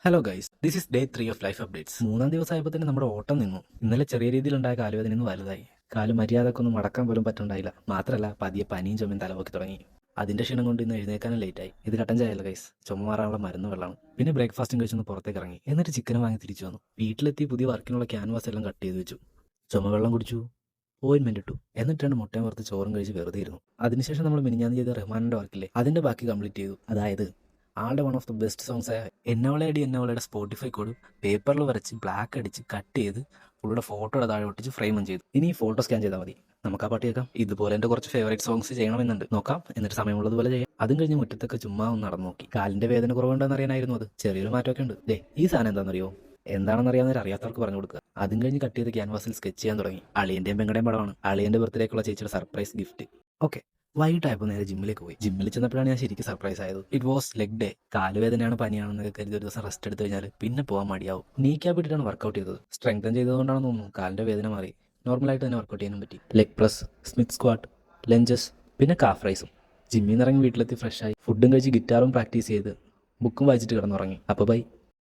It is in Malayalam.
Hello guys, this is day 3 of life updates. മൂന്നാം ദിവസമായപ്പോൾ തന്നെ നമ്മുടെ ഓട്ടം നിന്നു. ഇന്നലെ ചെറിയ രീതിയിലുണ്ടായ കാലുവേദന ഇന്ന് വലുതായി. കാല് മര്യാദക്കൊന്നും മടക്കാൻ പോലും പറ്റുണ്ടായില്ല. മാത്രമല്ല പതിയെ പനിയും ചുമയും തലപൊക്കി തുടങ്ങി. അതിന്റെ ക്ഷീണം കൊണ്ട് ഇന്ന് എഴുന്നേക്കാനും ലേറ്റായി. ഇത് കട്ടൻ ചായല്ല ഗൈസ്, ചുമ മാറാനുള്ള മരുന്ന് വെള്ളമാണ്. പിന്നെ ബ്രേക്ക്ഫാസ്റ്റും കഴിച്ചൊന്ന് പുറത്തേക്ക് ഇറങ്ങി. എന്നിട്ട് ചിക്കൻ വാങ്ങി തിരിച്ചു വന്നു. വീട്ടിലെത്തി പുതിയ വർക്കിനുള്ള ക്യാൻവാസ് എല്ലാം കട്ട് ചെയ്ത് വെച്ചു. ചുമ വെള്ളം കുടിച്ചു, ഓയിൻമെന്റ് ഇട്ടു. എന്നിട്ടാണ് മുട്ടയും വറുത്ത് ചോറും കഴിച്ച് വെറുതെ ഇരുന്നു. അതിനുശേഷം നമ്മൾ മിനിഞ്ഞാന്ന് ചെയ്ത റഹ്മാനിന്റെ വർക്കില്ലേ, അതിന്റെ ബാക്കി കംപ്ലീറ്റ് ചെയ്തു. അതായത് ആളുടെ one of the best songs ആയ എന്നവളേടി എന്നവളയുടെ സ്പോട്ടിഫൈ കോഡ് പേപ്പറിൽ വരച്ച് ബ്ലാക്ക് അടിച്ച് കട്ട് ചെയ്ത് പുള്ളിയുടെ ഫോട്ടോയുടെ താഴെ ഒട്ടിച്ച് ഫ്രെയിമും ചെയ്തു. ഇനി ഈ ഫോട്ടോ സ്കാൻ ചെയ്താൽ മതി. നമുക്ക് ആ പാട്ട് കേൾക്കാം. ഇതുപോലെ എൻ്റെ കുറച്ച് ഫേവറേറ്റ് സോങ്സ് ചെയ്യണമെന്നുണ്ട്. നോക്കാം, എന്നിട്ട് സമയമുള്ളതുപോലെ ചെയ്യാം. അതും കഴിഞ്ഞ് മുറ്റത്തൊക്കെ ചുമ്മാ ഒന്ന് നടന്നു നോക്കി. കാലിന്റെ വേദന കുറവുണ്ടെന്ന് അറിയാനായിരുന്നു അത്. ചെറിയൊരു മാറ്റമൊക്കെ ഉണ്ട്. ഈ സാധനം എന്താണെന്നറിയോ? എന്താണെന്നറിയാവുന്നവർ അറിയാത്തവർക്ക് പറഞ്ഞു കൊടുക്കുക. അതും കഴിഞ്ഞ് കട്ട് ചെയ്ത് ക്യാൻവാസിൽ സ്കെച്ച് ചെയ്യാൻ തുടങ്ങി. അളിയന്റെയും പെങ്ങളുടെയും പടമാണ്. അളിയന്റെ ബർത്ത്ഡേക്കുള്ള ചേച്ചിയുടെ സർപ്രൈസ് ഗിഫ്റ്റ്. ഓക്കെ, വൈകിട്ടായപ്പോൾ നേരെ ജിമ്മിലേക്ക് പോയി. ജിമ്മിൽ ചെന്നപ്പോഴാണ് ഞാൻ ശരിക്കും സർപ്രൈസ് ആയത്. It was leg day. കാലുവേദനയാണ് പനിയാണെന്നൊക്കെ കരുതി ഒരു ദിവസം റെസ്റ്റ് എടുത്തു കഴിഞ്ഞാൽ പിന്നെ പോകാൻ മടിയാവും. നീ ക്യാപ്പ് ഇട്ടിട്ടാണ് വർക്കൗട്ട് ചെയ്തത്. സ്ട്രെങ്തൻ ചെയ്തതുകൊണ്ടാണെന്ന് തോന്നുന്നു കാലിന്റെ വേദന മാറി. നോർമലായിട്ട് തന്നെ വർക്കൗട്ട് ചെയ്യാനും പറ്റി. Leg press, Smith squat, lunges, പിന്നെ കാഫ് റൈസും. ജിമ്മിൽ നിന്ന് ഇറങ്ങി വീട്ടിലെത്തി ഫ്രഷായി ഫുഡും കഴിച്ച് ഗിറ്റാറും പ്രാക്ടീസ് ചെയ്ത് ബുക്കും വായിച്ചിട്ട് കിടന്നുറങ്ങി. അപ്പോൾ ബൈ.